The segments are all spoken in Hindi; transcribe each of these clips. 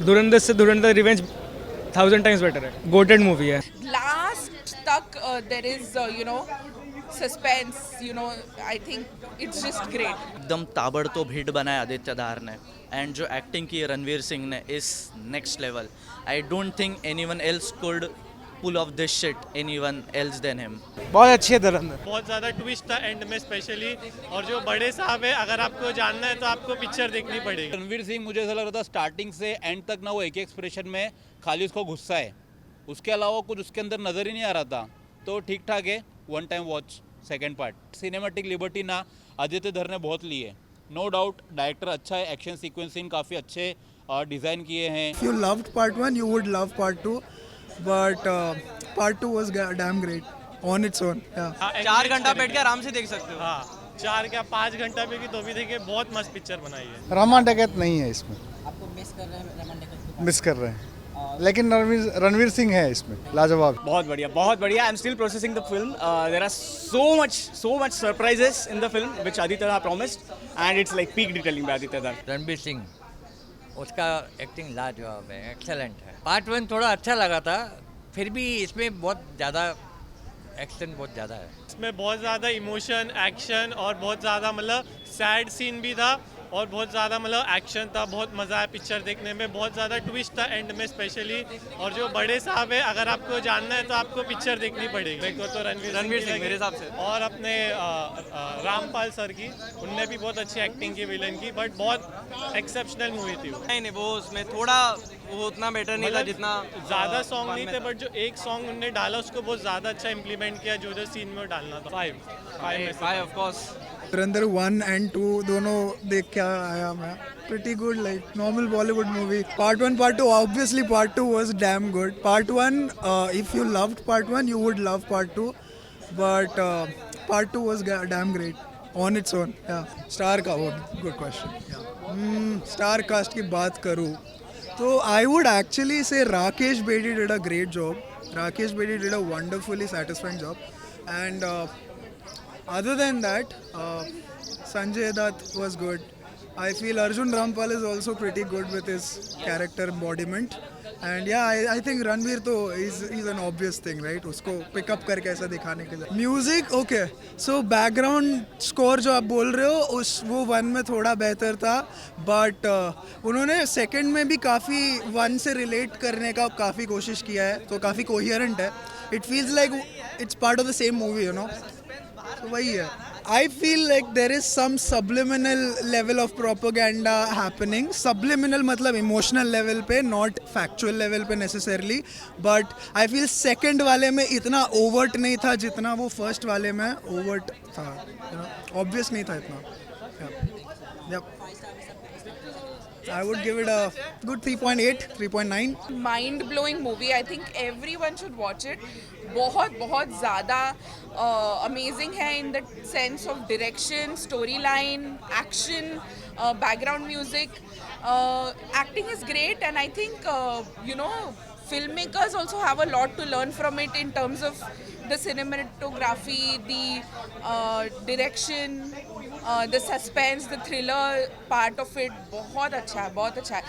धुरंधर से धुरंधर रिवेंज 1000 टाइम्स बेटर है, गोटेड मूवी है। लास्ट तक there is suspense, I think it's just great. एकदम ताबड़तोब हिट बनाया आदित्य धार ने, एंड जो एक्टिंग की रणवीर सिंह ने इस next level. I don't think anyone else could pull off this shit, anyone else than him. बहुत अच्छी है धुरंधर। बहुत ज़्यादा ट्विस्ट था एंड में स्पेशली, और जो बड़े साहब है, अगर आपको जानना है तो आपको पिक्चर देखनी पड़ेगी। रणवीर सिंह मुझे ऐसा लग रहा था स्टार्टिंग से एंड तक ना, वो एक एक्सप्रेशन में खाली उसको गुस्सा है, उसके अलावा कुछ उसके अंदर नज़र ही नहीं आ रहा था। तो ठीक ठाक है, one time watch. Second part cinematic liberty ना आदित्य धर ने बहुत ली है, नो डाउट। डायरेक्टर अच्छा है, एक्शन सीक्वेंस सीन काफ़ी अच्छे डिज़ाइन किए हैं। If you loved part 1, you would love part 2, but part 2 was damn great on its own. Yeah. 4 घंटा बैठ के आराम से देख सकते हो। हाँ, 4 क्या 5 घंटा भी की तो भी देखिए, बहुत मस्त पिक्चर बनाई है। रमा डकैत नहीं है इसमें, आपको मिस कर रहे हैं रमन डकैत को? मिस कर रहे हैं, लेकिन रणवीर सिंह है इसमें लाजवाब। बहुत बढ़िया, बहुत बढ़िया। I am still processing the film. There are so much surprises in the film which Aditya Dhar promised, and it's like peak detailing by Aditya Dhar. Ranbir Singh, उसका एक्टिंग लाजवाब है, एक्सेलेंट है। पार्ट 1 थोड़ा अच्छा लगा था, फिर भी इसमें बहुत ज़्यादा एक्शन बहुत ज़्यादा है। इसमें बहुत ज़्यादा इमोशन, एक्शन और बहुत ज़्यादा मतलब सैड सीन भी था, और बहुत ज़्यादा मतलब एक्शन था। बहुत मज़ा आया पिक्चर देखने में, बहुत ज़्यादा ट्विस्ट था एंड में स्पेशली, और जो बड़े साहब है, अगर आपको जानना है तो आपको पिक्चर देखनी पड़ेगी। मेरे को तो रणवीर सिंह मेरे हिसाब से, और अपने रामपाल सर की, उनने भी बहुत अच्छी एक्टिंग की विलन की, बट बहुत एक्सेप्शनल मूवी थी वो। नहीं, वो उसमें थोड़ा वो उतना बेटर नहीं था जितना ज़्यादा सॉन्ग नहीं थे, बट जो एक सॉन्ग उनने डाला उसको बहुत ज़्यादा अच्छा इम्प्लीमेंट किया, जो जो सीन में डालना था। 5 ऑफ कोर्स। धुरंधर 1 and 2 दोनों देख के आया मैं। Pretty good, like normal Bollywood movie. Part 1, Part 2, obviously Part 2 was damn good. Part 1, if you loved Part 1, you would love Part 2. But Part 2 was damn great on its own. Yeah. Star का वो good question. Yeah. Star cast की बात करूँ तो I would actually say Rakesh Bedi did a great job. Rakesh Bedi did a wonderfully satisfying job. And other than that, Sanjay Dutt was good. I feel Arjun Rampal is also pretty good with his character embodiment. And yeah, I think Ranveer तो he's an obvious thing, right? उसको pick up करके ऐसा दिखाने के लिए. Music, okay. So background score जो आप बोल रहे हो, वो 1 में थोड़ा बेहतर था, but उन्होंने second में भी काफ़ी 1 से relate करने का काफ़ी कोशिश किया है, तो काफ़ी coherent है. It feels like it's part of the same movie, you know. तो वही है. I feel like there is some subliminal level of propaganda happening. Subliminal मतलब emotional level पे, not factual level पे necessarily. But I feel second वाले में इतना overt नहीं था जितना वो first वाले में overt था. You know, obvious नहीं था इतना. Yeah. Yep. I would give it a good 3.8, 3.9. Mind blowing movie. I think everyone should watch it. बहुत बहुत ज़्यादा अमेजिंग है in the sense of direction, storyline, action, background music. Acting is great, and I think filmmakers also have a lot to learn from it in terms of the cinematography, the direction, the suspense, the thriller part of it. बहुत अच्छा है, बहुत अच्छा है.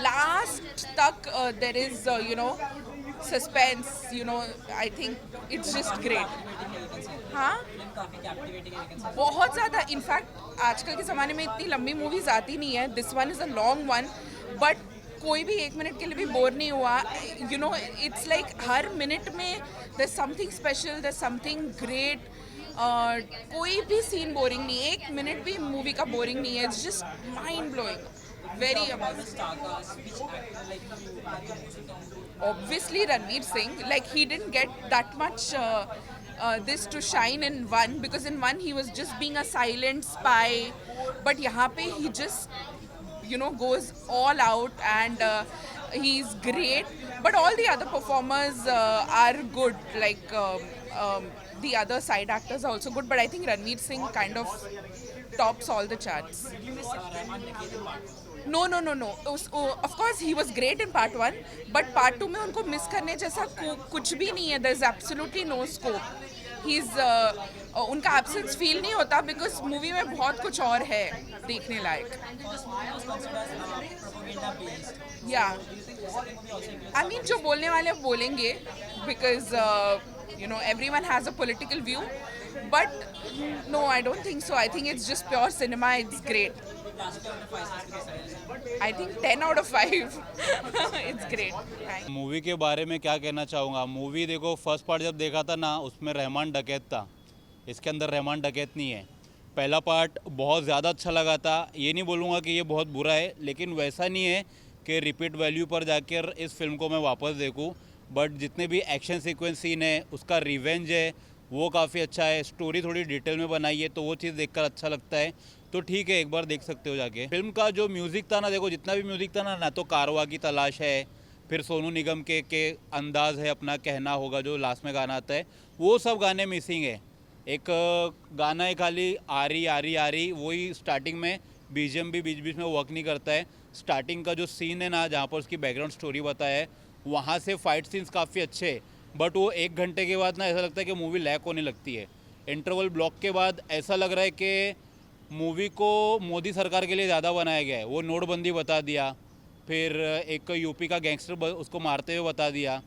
Last तक there is suspense, I think it's just great. हाँ, बहुत ज़्यादा. इनफैक्ट आजकल के ज़माने में इतनी लंबी मूवीज आती नहीं है. This one is a long one, but कोई भी 1 मिनट के लिए भी बोर नहीं हुआ. इट्स लाइक हर मिनट में there's something special, there's something great. कोई भी सीन बोरिंग नहीं है, 1 मिनट भी मूवी का बोरिंग नहीं है. It's just mind blowing, very amazing. Obviously Ranveer Singh, like he didn't get that much this to shine in 1, because in 1 he was just being a silent spy, but यहाँ पे he just goes all out, and he's great. But all the other performers are good, like the other side actors are also good, but I think Ranveer Singh kind of tops all the charts. No. Of course he was great in part 1, but part 2 में उनको मिस करने जैसा कुछ भी नहीं है. There's absolutely no scope. He's उनका एब्सेंस फील नहीं होता बिकॉज मूवी में बहुत कुछ और है देखने लायक. या आई मीन जो बोलने वाले बोलेंगे because everyone has a political view, but no, I don't think so. I think it's just pure cinema. It's great. I think 10 out of 5. It's great. Thank you. Movie के बारे में क्या कहना चाहूँगा. मूवी देखो, फर्स्ट पार्ट जब देखा था ना, उसमें रहमान डकैत था. इसके अंदर रहमान डकैत नहीं है. पहला पार्ट बहुत ज़्यादा अच्छा लगा था. ये नहीं बोलूँगा कि ये बहुत बुरा है, लेकिन वैसा नहीं है कि रिपीट वैल्यू पर जाकर इस फिल्म को मैं वापस देखूँ. बट जितने भी एक्शन सीक्वेंस सीन है, उसका रिवेंज है, वो काफ़ी अच्छा है. स्टोरी थोड़ी डिटेल में बनाई है, तो वो चीज़ देखकर अच्छा लगता है. तो ठीक है, एक बार देख सकते हो जाके. फिल्म का जो म्यूज़िक था ना, देखो जितना भी म्यूज़िक था ना तो कारवा की तलाश है, फिर सोनू निगम के अंदाज़ है, अपना कहना होगा जो लास्ट में गाना आता है, वो सब गाने मिसिंग है. एक गाना है खाली आरी आरी आरी, वही स्टार्टिंग में बीजीएम भी बीच बीच में वर्क नहीं करता है. स्टार्टिंग का जो सीन है ना, जहाँ पर उसकी बैकग्राउंड स्टोरी बताया है, वहाँ से फाइट सीन्स काफ़ी अच्छे हैं. बट वो 1 घंटे के बाद ना ऐसा लगता है कि मूवी लैक होने लगती है. इंटरवल ब्लॉक के बाद ऐसा लग रहा है कि मूवी को मोदी सरकार के लिए ज़्यादा बनाया गया है. वो नोटबंदी बता दिया, फिर एक यूपी का गैंगस्टर उसको मारते हुए बता दिया,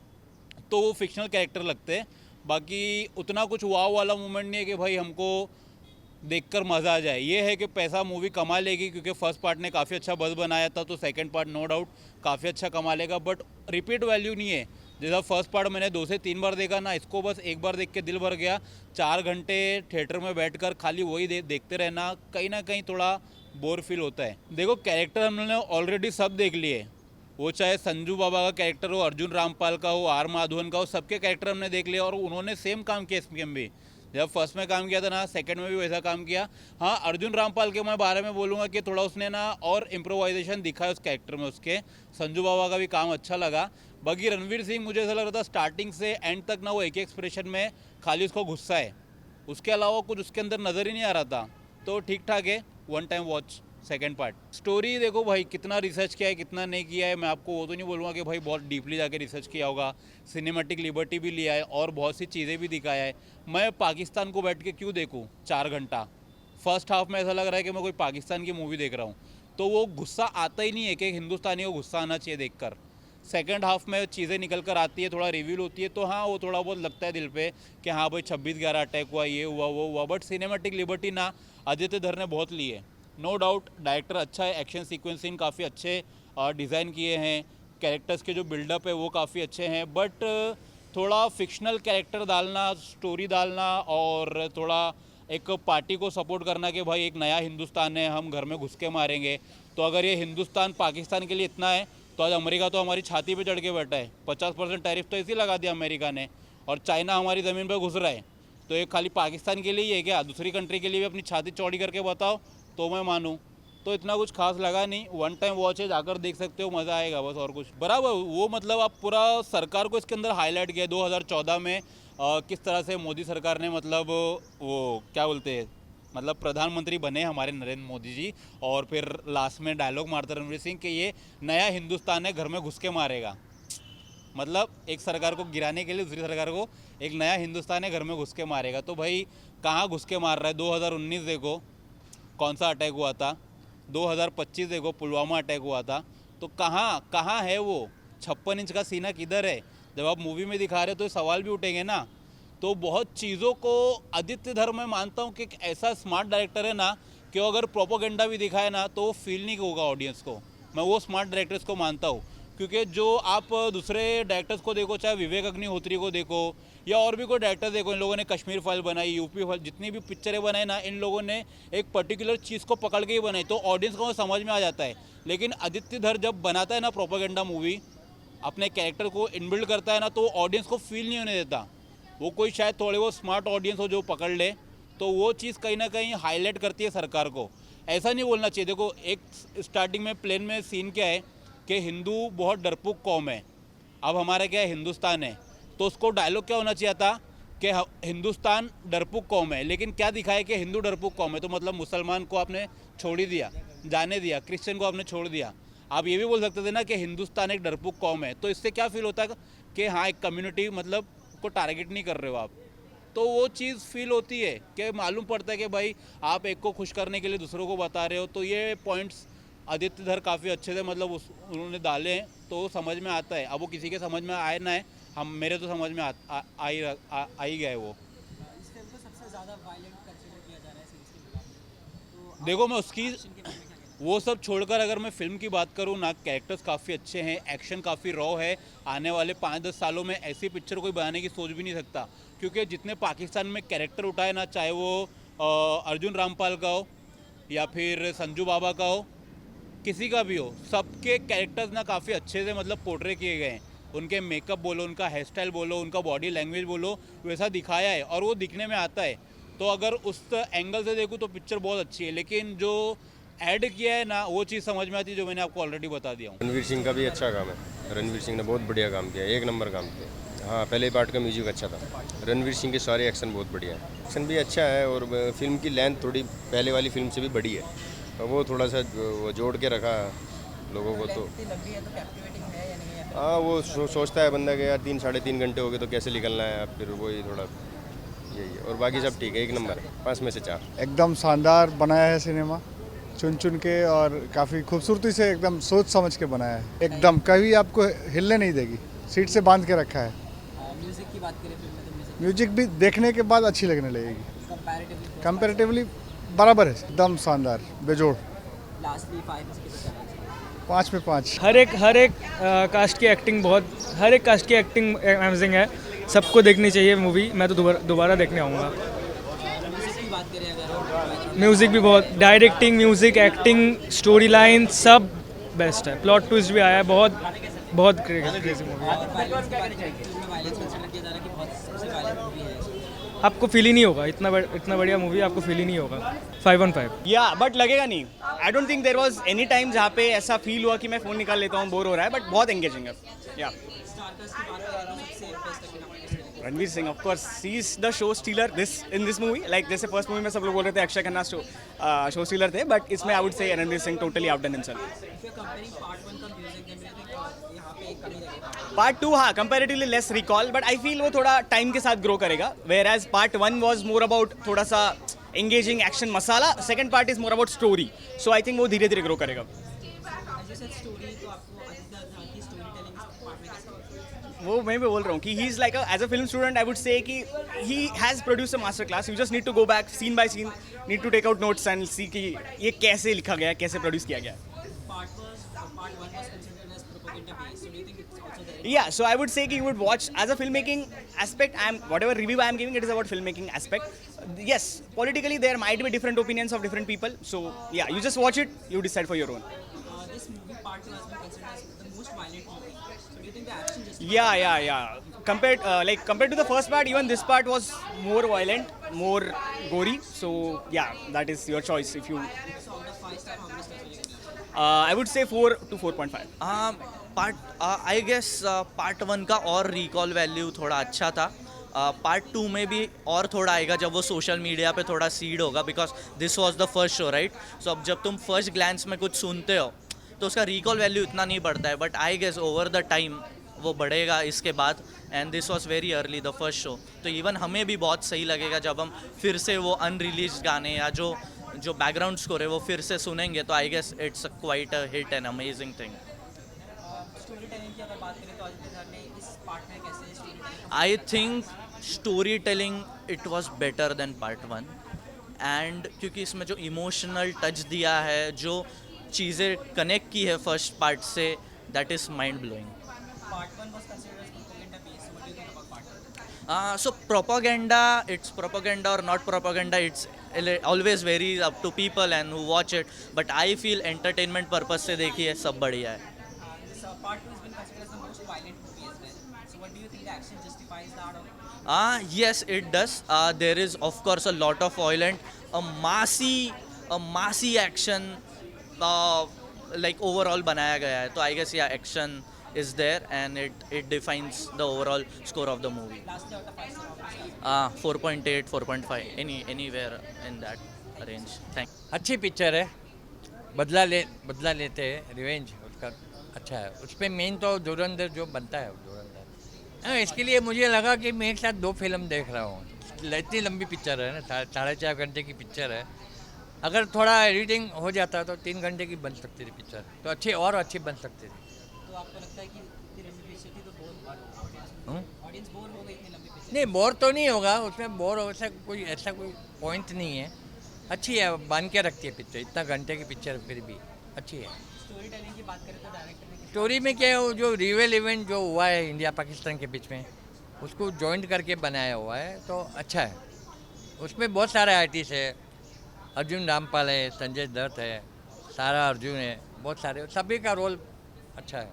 तो वो फिक्शनल कैरेक्टर लगते हैं. बाकी उतना कुछ वाव वाला मूवमेंट नहीं है कि भाई हमको देखकर मज़ा आ जाए. ये है कि पैसा मूवी कमा लेगी, क्योंकि फर्स्ट पार्ट ने काफ़ी अच्छा बज़ बनाया था, तो सेकंड पार्ट नो डाउट काफ़ी अच्छा कमा लेगा. बट रिपीट वैल्यू नहीं है. जैसा फर्स्ट पार्ट मैंने 2 से 3 बार देखा ना, इसको बस एक बार देख के दिल भर गया. 4 घंटे थिएटर में बैठकर खाली वही देखते रहना कहीं ना कहीं थोड़ा बोर फील होता है. देखो, कैरेक्टर हमने ऑलरेडी सब देख लिए. वो चाहे संजू बाबा का कैरेक्टर हो, अर्जुन रामपाल का हो, आर माधवन का हो, सबके कैरेक्टर हमने देख लिए. और उन्होंने सेम काम किया इसमें भी. जब फर्स्ट में काम किया था ना, सेकंड में भी वैसा काम किया. हाँ, अर्जुन रामपाल के मैं बारे में बोलूँगा कि थोड़ा उसने ना और इम्प्रोवाइजेशन दिखा है उस कैरेक्टर में उसके. संजू बाबा का भी काम अच्छा लगा. बाकी रणवीर सिंह, मुझे ऐसा लग रहा था स्टार्टिंग से एंड तक ना, वो एक एक्सप्रेशन में खाली उसको गुस्सा है, उसके अलावा कुछ उसके अंदर नज़र ही नहीं आ रहा था. तो ठीक ठाक है, 1 time watch. Second part story देखो भाई, कितना रिसर्च किया है कितना नहीं किया है, मैं आपको वो तो नहीं बोलूँगा कि भाई बहुत डीपली जाके रिसर्च किया होगा. सिनेमैटिक लिबर्टी भी लिया है और बहुत सी चीज़ें भी दिखाया है. मैं पाकिस्तान को बैठ के क्यों देखूँ 4 घंटा. फर्स्ट हाफ में ऐसा लग रहा है कि मैं कोई पाकिस्तान की मूवी देख रहा हूँ, तो वो गुस्सा आता ही नहीं है कि हिंदुस्तानी को गुस्सा आना चाहिए देखकर. सेकंड हाफ में चीज़ें निकल कर आती है, थोड़ा रिवील होती है, तो हाँ वो थोड़ा बहुत लगता है दिल पे कि हाँ भाई 26/11 अटैक हुआ, ये हुआ वो हुआ. बट सिनेमैटिक लिबर्टी ना आदित्य धर ने बहुत ली है, नो डाउट. डायरेक्टर अच्छा है, एक्शन सीक्वेंस सीन काफ़ी अच्छे डिज़ाइन किए हैं, कैरेक्टर्स के जो बिल्डअप है वो काफ़ी अच्छे हैं. बट थोड़ा फिक्शनल कैरेक्टर डालना, स्टोरी डालना, और थोड़ा एक पार्टी को सपोर्ट करना कि भाई एक नया हिंदुस्तान है, हम घर में घुस के मारेंगे. तो अगर ये हिंदुस्तान पाकिस्तान के लिए इतना है, तो आज अमेरिका तो हमारी छाती पे चढ़ के बैठा है. 50% टैरिफ तो इसी लगा दिया अमेरिका ने, और चाइना हमारी ज़मीन पर घुस रहा है. तो ये खाली पाकिस्तान के लिए ही है क्या? दूसरी कंट्री के लिए भी अपनी छाती चौड़ी करके बताओ तो मैं मानूँ. तो इतना कुछ खास लगा नहीं. 1 टाइम वॉच है, जाकर देख सकते हो, मज़ा आएगा बस, और कुछ बराबर. वो मतलब आप पूरा सरकार को इसके अंदर हाईलाइट किया 2014 में किस तरह से मोदी सरकार ने मतलब वो क्या बोलते हैं, मतलब प्रधानमंत्री बने हमारे नरेंद्र मोदी जी, और फिर लास्ट में डायलॉग मारते रणवीर सिंह कि ये नया हिंदुस्तान है, घर में घुस के मारेगा. मतलब एक सरकार को गिराने के लिए दूसरी सरकार को एक नया हिंदुस्तान है, घर में घुस के मारेगा. तो भाई कहाँ घुस के मार रहा है? 2019 देखो कौन सा अटैक हुआ था, 2025 देखो पुलवामा अटैक हुआ था. तो कहाँ है वो 56 इंच का सीना किधर है? जब आप मूवी में दिखा रहे हो तो सवाल भी उठेंगे ना. तो बहुत चीज़ों को आदित्य धर मैं मानता हूँ कि एक ऐसा स्मार्ट डायरेक्टर है ना कि अगर प्रोपोगेंडा भी दिखाए ना तो वो फील नहीं होगा ऑडियंस को. मैं वो स्मार्ट डायरेक्टर्स को मानता हूँ, क्योंकि जो आप दूसरे डायरेक्टर्स को देखो, चाहे विवेक अग्निहोत्री को देखो या और भी कोई डायरेक्टर देखो, इन लोगों ने कश्मीर फाइल बनाई, यूपी फाइल, जितनी भी पिक्चरें बनाई ना, इन लोगों ने एक पर्टिकुलर चीज़ को पकड़ के ही बनाई, तो ऑडियंस को समझ में आ जाता है. लेकिन आदित्य धर जब बनाता है ना प्रोपोगेंडा मूवी, अपने कैरेक्टर को इनबिल्ड करता है ना, तो ऑडियंस को फील नहीं होने देता. वो कोई शायद थोड़े वो स्मार्ट ऑडियंस हो जो पकड़ ले, तो वो चीज़ कहीं ना कहीं हाईलाइट करती है सरकार को. ऐसा नहीं बोलना चाहिए. देखो, एक स्टार्टिंग में प्लेन में सीन क्या है कि हिंदू बहुत डरपोक कौम है. अब हमारा क्या है, हिंदुस्तान है, तो उसको डायलॉग क्या होना चाहिए था कि हिंदुस्तान डरपोक कौम है. लेकिन क्या दिखाया कि हिंदू डरपोक कौम है, तो मतलब मुसलमान को आपने छोड़ ही दिया, जाने दिया, क्रिश्चियन को आपने छोड़ दिया. आप ये भी बोल सकते थे ना कि हिंदुस्तान एक डरपोक कौम है. तो इससे क्या फील होता है कि हाँ एक कम्युनिटी मतलब को टारगेट नहीं कर रहे हो आप. तो वो चीज़ फील होती है कि मालूम पड़ता है कि भाई आप एक को खुश करने के लिए दूसरों को बता रहे हो। तो ये पॉइंट्स आदित्य धर काफ़ी अच्छे से मतलब उन्होंने डाले हैं, तो समझ में आता है। अब वो किसी के समझ में आए ना है, हम मेरे तो समझ में आ ही गए वो। इस फिल्म को सबसे ज़्यादा वायलेंट कंसीडर किया जा रहा है सीरीज के मुकाबले, तो देखो मैं उसकी एक्शन के बारे में क्या कहते वो सब छोड़कर अगर मैं फिल्म की बात करूँ ना, कैरेक्टर्स काफ़ी अच्छे हैं, एक्शन काफ़ी रॉ है। आने वाले 5-10 सालों में ऐसी पिक्चर कोई बनाने की सोच भी नहीं सकता, क्योंकि जितने पाकिस्तान में कैरेक्टर उठाए ना, चाहे वो अर्जुन रामपाल का हो या फिर संजू बाबा का हो, किसी का भी हो, सबके कैरेक्टर्स ना काफ़ी अच्छे से मतलब पोर्ट्रे किए गए हैं। उनके मेकअप बोलो, उनका हेयर स्टाइल बोलो, उनका बॉडी लैंग्वेज बोलो, वैसा दिखाया है और वो दिखने में आता है। तो अगर उस एंगल से देखूँ तो पिक्चर बहुत अच्छी है, लेकिन जो ऐड किया है ना, वो चीज़ समझ में आती है जो मैंने आपको ऑलरेडी बता दिया हूँ। रणवीर सिंह का भी अच्छा काम है। रणवीर सिंह ने बहुत बढ़िया काम किया, एक नंबर काम किया। हाँ, पहले पार्ट का म्यूजिक अच्छा था। रणवीर सिंह के सारे एक्शन बहुत बढ़िया है, एक्शन भी अच्छा है और फिल्म की लेंथ थोड़ी पहले वाली फिल्म से भी बड़ी है, तो वो थोड़ा सा वो जोड़ के रखा लोगों को। तो हैं? लग रही है तो कैप्टिवेटिंग है या नहीं है? हाँ, वो सोचता है बंदा कि यार 3-3.5 घंटे हो गए तो कैसे निकलना है, फिर वही थोड़ा यही है। और बाकी सब ठीक है, एक नंबर है, 5 में से 4। एकदम शानदार बनाया है सिनेमा, चुन चुन के और काफ़ी खूबसूरती से एकदम सोच समझ के बनाया है। एकदम कभी आपको हिलने नहीं देगी, सीट से बांध के रखा है। म्यूजिक की बात करें फिल्म में तो म्यूजिक भी देखने के बाद अच्छी लगने लगेगी। कंपैरेटिवली बराबर है, एकदम शानदार, बेजोड़। लास्टली 5 में से कितना चला है? 5 में 5। हर एक कास्ट की एक्टिंग हर एक कास्ट की एक्टिंग अमेजिंग है। सबको देखनी चाहिए मूवी, मैं तो दोबारा देखने आऊँगा। म्यूजिक की बात करें अगर, म्यूज़िक भी बहुत, directing, music, acting, story line सब बेस्ट है। प्लॉट ट्विस्ट भी आया है, बहुत क्रेजी मूवी है। वायलेंस की बात करें, फिल्म में वायलेंस कंसीडर किया जा रहा है कि बहुत सबसे वायलेंट मूवी है। आपको फील ही नहीं होगा, इतना बढ़िया मूवी आपको फील ही नहीं होगा। 5/5। या बट लगेगा नहीं। I don't think there was any time जहाँ पे ऐसा फील हुआ कि मैं फ़ोन निकाल लेता हूँ, बोर हो रहा है, बट बहुत एंगेजिंग है। या स्टारकास्ट की बात करें तो सबसे बेस्ट लगना पड़ेगा। Ranveer Singh, of course, he is the show stealer in this movie. Like जैसे फर्स्ट मूवी में सब लोग बोल रहे थे अक्षय खन्ना शो स्टीलर थे, बट इसमें I would say Ranveer Singh totally outdone himself. If you are comparing part 1 का म्यूजिक देन आई थिंक यहाँ पे एक कमी लगेगा। पार्ट 2 हाँ comparatively less recall, but I feel वो थोड़ा टाइम के साथ ग्रो करेगा। Whereas part 1 was more about थोड़ा सा engaging action masala, second part is more about story, so I think वो धीरे धीरे ग्रो करेगा। जैसे स्टोरी तो आपको आदित्य धर की स्टोरी टेलिंग पार्ट में कैसे लगती है? वो मैं भी बोल रहा हूँ कि he is like as a film student, I would say कि he has produce a master class. You just need to go back scene by scene, need to take out notes and see कि ये कैसे लिखा गया है, कैसे प्रोड्यूस किया गया है। Part 1 was considered as propaganda based, so do you think it's also there? Yeah, so I would say you would watch as a filmmaking aspect. Whatever review I am giving, it is about filmmaking aspect. Yes, politically there might be different opinions of different people. So yeah, you just watch it, you decide for your own. This movie Part 2 has been considered as the most violent movie. So do you think the action just Yeah. Compared to the first part, even this part was more violent, more gory. So yeah, that is your choice. If you, so out of 5 stars, how many stars will you give? I would say 4 to 4.5. I guess part 1 का और रिकॉल वैल्यू थोड़ा अच्छा था। पार्ट 2 में भी और थोड़ा आएगा जब वो सोशल मीडिया पे थोड़ा सीड होगा, because this was the first show, right? So अब जब तुम फर्स्ट ग्लैंस में कुछ सुनते हो तो उसका रिकॉल वैल्यू इतना नहीं बढ़ता है, but I guess over the time वो बढ़ेगा इसके बाद। And this was very early the first show, तो इवन हमें भी बहुत सही लगेगा जब हम फिर से वो अनरिलीज गाने या जो बैकग्राउंड स्कोर है वो फिर से सुनेंगे। तो I guess it's quite a hit and amazing thing. Storytelling की अगर बात करें तो आदित्य धर ने इस पार्ट में कैसे story telling? I think story telling it was better than part 1, and क्योंकि इसमें जो इमोशनल टच दिया है, जो चीज़ें कनेक्ट की है फर्स्ट पार्ट से, that is mind blowing. Part 1 was considered as propaganda based. So what do you think about Part 2? So propaganda, it's propaganda or not propaganda, it's always varies up to people and who watch it, but I feel entertainment purpose से देखिए सब बढ़िया है। This Part 2 has been considered as the most violent movie as well. So what do you think the action justifies that or? Yes, it does. There is of course a lot of violent, a massy action like overall बनाया गया है, तो I guess yeah, action is there and it defines the overall score of the movie. Lastly, out of 5 stars, 4.8, 4.5, anywhere in that range. Thank. अच्छी पिक्चर है, बदला लेते हैं, रिवेंज उसका अच्छा है। उस पर मेन तो धुरंधर जो बनता है धुरंधर। हाँ, इसके लिए मुझे लगा कि मैं एक साथ 2 फिल्म देख रहा हूँ, इतनी लंबी पिक्चर है ना, 4.5 घंटे की पिक्चर है। अगर थोड़ा एडिटिंग हो जाता तो 3 घंटे की बन सकती थी पिक्चर, तो अच्छी और अच्छी बन सकती थी। तो आपको लगता है कि इतनी लंबी पिक्चर थी तो बोर ऑडियंस बोर हो गई इतनी लंबी पिक्चर? नहीं, बोर तो नहीं होगा उसमें, बोर ऐसा कोई पॉइंट नहीं है। अच्छी है, बांध के रखती है पिक्चर, इतना घंटे की पिक्चर फिर भी अच्छी है। स्टोरी टेलिंग की बात करें तो डायरेक्टर ने स्टोरी में क्या है, वो जो रियल इवेंट जो हुआ है इंडिया पाकिस्तान के बीच में, उसको जॉइंट करके बनाया हुआ है, तो अच्छा है। उसमें बहुत सारे आर्टिस्ट है, अर्जुन रामपाल है, संजय दत्त है, सारा अर्जुन है, बहुत सारे, सभी का रोल अच्छा है।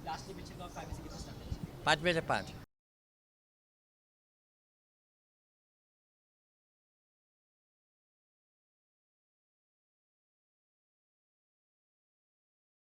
लास्ट पिक्चर को आप 5 में से कितना स्टार देना चाहिए? 5 में से 5।